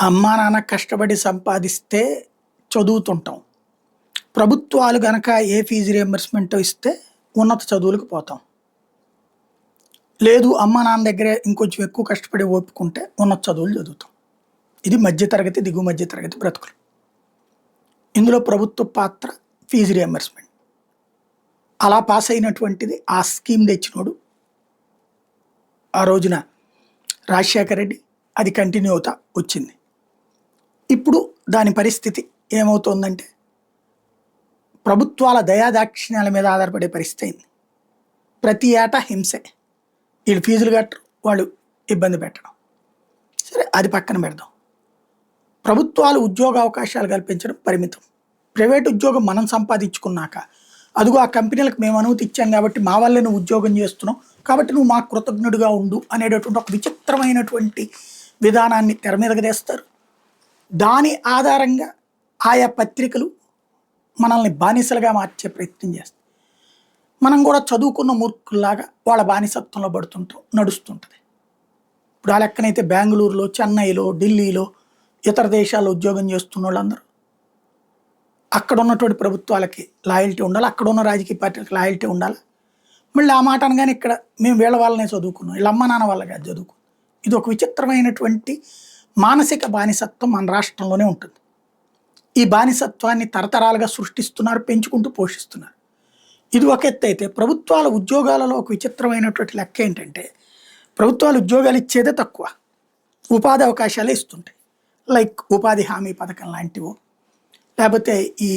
అమ్మా నాన్న కష్టపడి సంపాదిస్తే చదువుతుంటాం. ప్రభుత్వాలు గనక ఏ ఫీజు రియంబర్స్‌మెంటో ఇస్తే ఉన్నత చదువులకు పోతాం. లేదు అమ్మా నాన్న దగ్గరే ఇంకొంచెం ఎక్కువ కష్టపడి ఓపుకుంటే ఉన్నత చదువులు చదువుతాం. ఇది మధ్య తరగతి, దిగువ మధ్య తరగతి బ్రతుకులు. ఇందులో ప్రభుత్వ పాత్ర ఫీజు రియంబర్స్‌మెంట్. అలా పాస్ అయినటువంటిది ఆ స్కీమ్ తెచ్చినోడు ఆ రోజున రాజశేఖర రెడ్డి. అది కంటిన్యూ అవుతా వచ్చింది. ఇప్పుడు దాని పరిస్థితి ఏమవుతోందంటే ప్రభుత్వాల దయాదాక్షిణ్యాల మీద ఆధారపడే పరిస్థితి అయింది. ప్రతి ఏటా హింసే. వీళ్ళు ఫీజులు కట్టరు, వాళ్ళు ఇబ్బంది పెట్టడం. సరే, అది పక్కన పెడదాం. ప్రభుత్వాలు ఉద్యోగ అవకాశాలు కల్పించడం పరిమితం. ప్రైవేట్ ఉద్యోగం మనం సంపాదించుకున్నాక అదిగో ఆ కంపెనీలకు మేము అనుమతి ఇచ్చాం కాబట్టి మా వల్లే నువ్వు ఉద్యోగం చేస్తున్నావు కాబట్టి నువ్వు మాకు కృతజ్ఞుడిగా ఉండు అనేటటువంటి ఒక విచిత్రమైనటువంటి విధానాన్ని తెర మీదకి తెస్తారు. దాని ఆధారంగా ఆయా పత్రికలు మనల్ని బానిసలుగా మార్చే ప్రయత్నం చేస్తాయి. మనం కూడా చదువుకున్న మూర్ఖుల్లాగా వాళ్ళ బానిసత్వంలో నడుస్తుంటుంది. ఇప్పుడు ఆ లెక్కనైతే బెంగళూరులో, చెన్నైలో, ఢిల్లీలో, ఇతర దేశాల్లో ఉద్యోగం చేస్తున్న వాళ్ళందరూ అక్కడ ఉన్నటువంటి ప్రభుత్వాలకి లాయల్టీ ఉండాలి, అక్కడ ఉన్న రాజకీయ పార్టీలకు లాయల్టీ ఉండాలి. మళ్ళీ ఆ మాట అనగానే ఇక్కడ మేము వీళ్ళ వాళ్ళనే చదువుకున్నాం, వీళ్ళ అమ్మ నాన్న వాళ్ళగా చదువుకున్నాం. ఇది ఒక విచిత్రమైనటువంటి మానసిక బానిసత్వం మన రాష్ట్రంలోనే ఉంటుంది. ఈ బానిసత్వాన్ని తరతరాలుగా సృష్టిస్తున్నారు, పెంచుకుంటూ పోషిస్తున్నారు. ఇది ఒక ఎత్తు అయితే, ప్రభుత్వాల ఉద్యోగాలలో ఒక విచిత్రమైనటువంటి లెక్క ఏంటంటే ప్రభుత్వాలు ఉద్యోగాలు ఇచ్చేదే తక్కువ, ఉపాధి అవకాశాలే ఇస్తుంటాయి. లైక్ ఉపాధి హామీ పథకం లాంటివో, లేకపోతే ఈ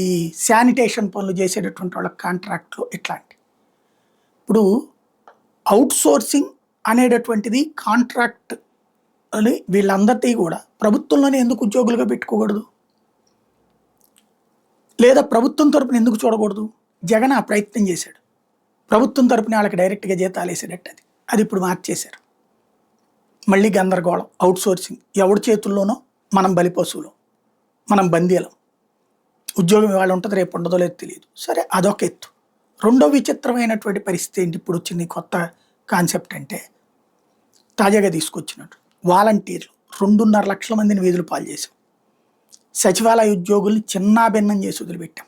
శానిటేషన్ పనులు చేసేటటువంటి వాళ్ళ కాంట్రాక్ట్లు ఇట్లాంటి. ఇప్పుడు అవుట్ సోర్సింగ్ అనేటటువంటిది కాంట్రాక్ట్ అని వీళ్ళందరినీ కూడా ప్రభుత్వంలోనే ఎందుకు ఉద్యోగులుగా పెట్టుకోకూడదు? లేదా ప్రభుత్వం తరపున ఎందుకు చూడకూడదు? జగన్ ఆ ప్రయత్నం చేశాడు. ప్రభుత్వం తరపున వాళ్ళకి డైరెక్ట్గా జీతాలు వేసేటట్టు అది ఇప్పుడు మార్చేశారు. మళ్ళీ గందరగోళం. అవుట్ సోర్సింగ్ ఎవడి చేతుల్లోనో మనం బలిపశువులు, మనం బందీలం. ఉద్యోగం ఇవాళ ఉంటుంది, రేపు ఉండదో లేదో తెలియదు. సరే, అదొక ఎత్తు. రెండో విచిత్రమైనటువంటి పరిస్థితి ఏంటి ఇప్పుడు వచ్చింది కొత్త కాన్సెప్ట్ అంటే, తాజాగా తీసుకొచ్చినట్టు వాలంటీర్లు 2.5 లక్షల మందిని వీధులు పాలు చేశాం. సచివాలయ ఉద్యోగుల్ని చిన్నాభిన్నం చేసి వదిలిపెట్టాం.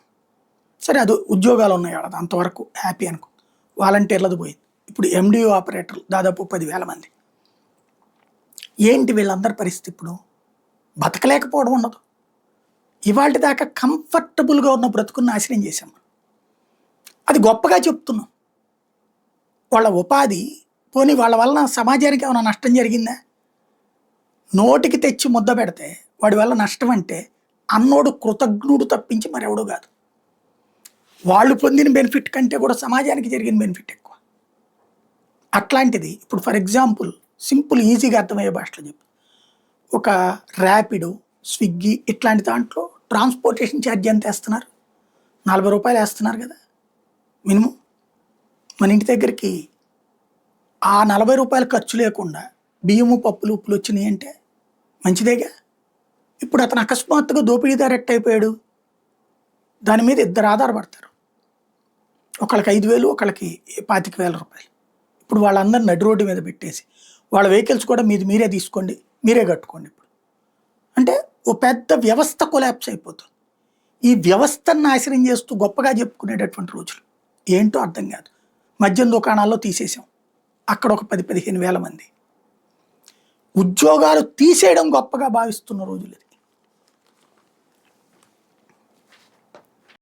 సరే, అది ఉద్యోగాలు ఉన్నాయి వాళ్ళది, అంతవరకు హ్యాపీ అనుకో. వాలంటీర్లది పోయింది. ఇప్పుడు ఎండిఓ ఆపరేటర్లు దాదాపు 10,000 మంది. ఏంటి వీళ్ళందరి పరిస్థితి? ఇప్పుడు బతకలేకపోవడం ఉండదు. ఇవాళ దాకా కంఫర్టబుల్గా ఉన్న బ్రతుకుని నాశనం చేశాం. అది గొప్పగా చెప్తున్నాం. వాళ్ళ ఉపాధి పోనీ వాళ్ళ వలన సమాజానికి ఏమైనా నష్టం జరిగిందా? నోటికి తెచ్చి ముద్ద పెడితే వాడి వల్ల నష్టం అంటే అన్నోడు కృతజ్ఞుడు తప్పించి మరెవడో కాదు. వాళ్ళు పొందిన బెనిఫిట్ కంటే కూడా సమాజానికి జరిగిన బెనిఫిట్ ఎక్కువ. అట్లాంటిది ఇప్పుడు ఫర్ ఎగ్జాంపుల్ సింపుల్ ఈజీగా అర్థమయ్యే భాషలో చెప్పు. ఒక ర్యాపిడో, స్విగ్గీ ఇట్లాంటి దాంట్లో ట్రాన్స్పోర్టేషన్ ఛార్జ్ ఎంత వేస్తున్నారు? 40 రూపాయలు వేస్తున్నారు కదా మినిమం. మన ఇంటి దగ్గరికి ఆ 40 రూపాయలు ఖర్చు లేకుండా బియ్యము, పప్పులు, ఉప్పులు వచ్చినాయి అంటే మంచిదేగా. ఇప్పుడు అతను అకస్మాత్తుగా దోపిడీదారు అయిపోయాడు. దాని మీద ఇద్దరు ఆధారపడతారు. ఒకళ్ళకి 5,000, ఒకళ్ళకి 25,000 రూపాయలు. ఇప్పుడు వాళ్ళందరినీ నడి రోడ్డు మీద పెట్టేసి వాళ్ళ వెహికల్స్ కూడా మీరే తీసుకోండి, మీరే కట్టుకోండి ఇప్పుడు అంటే ఓ పెద్ద వ్యవస్థ కొలాప్స్ అయిపోతుంది. ఈ వ్యవస్థను నాశనం చేస్తూ గొప్పగా చెప్పుకునేటటువంటి రోజులు ఏంటో అర్థం కాదు. మద్యం దుకాణాల్లో తీసేసాం, అక్కడ ఒక 10-15 వేల మంది. ఉద్యోగాలు తీసేయడం గొప్పగా భావిస్తున్న రోజులు ఇది.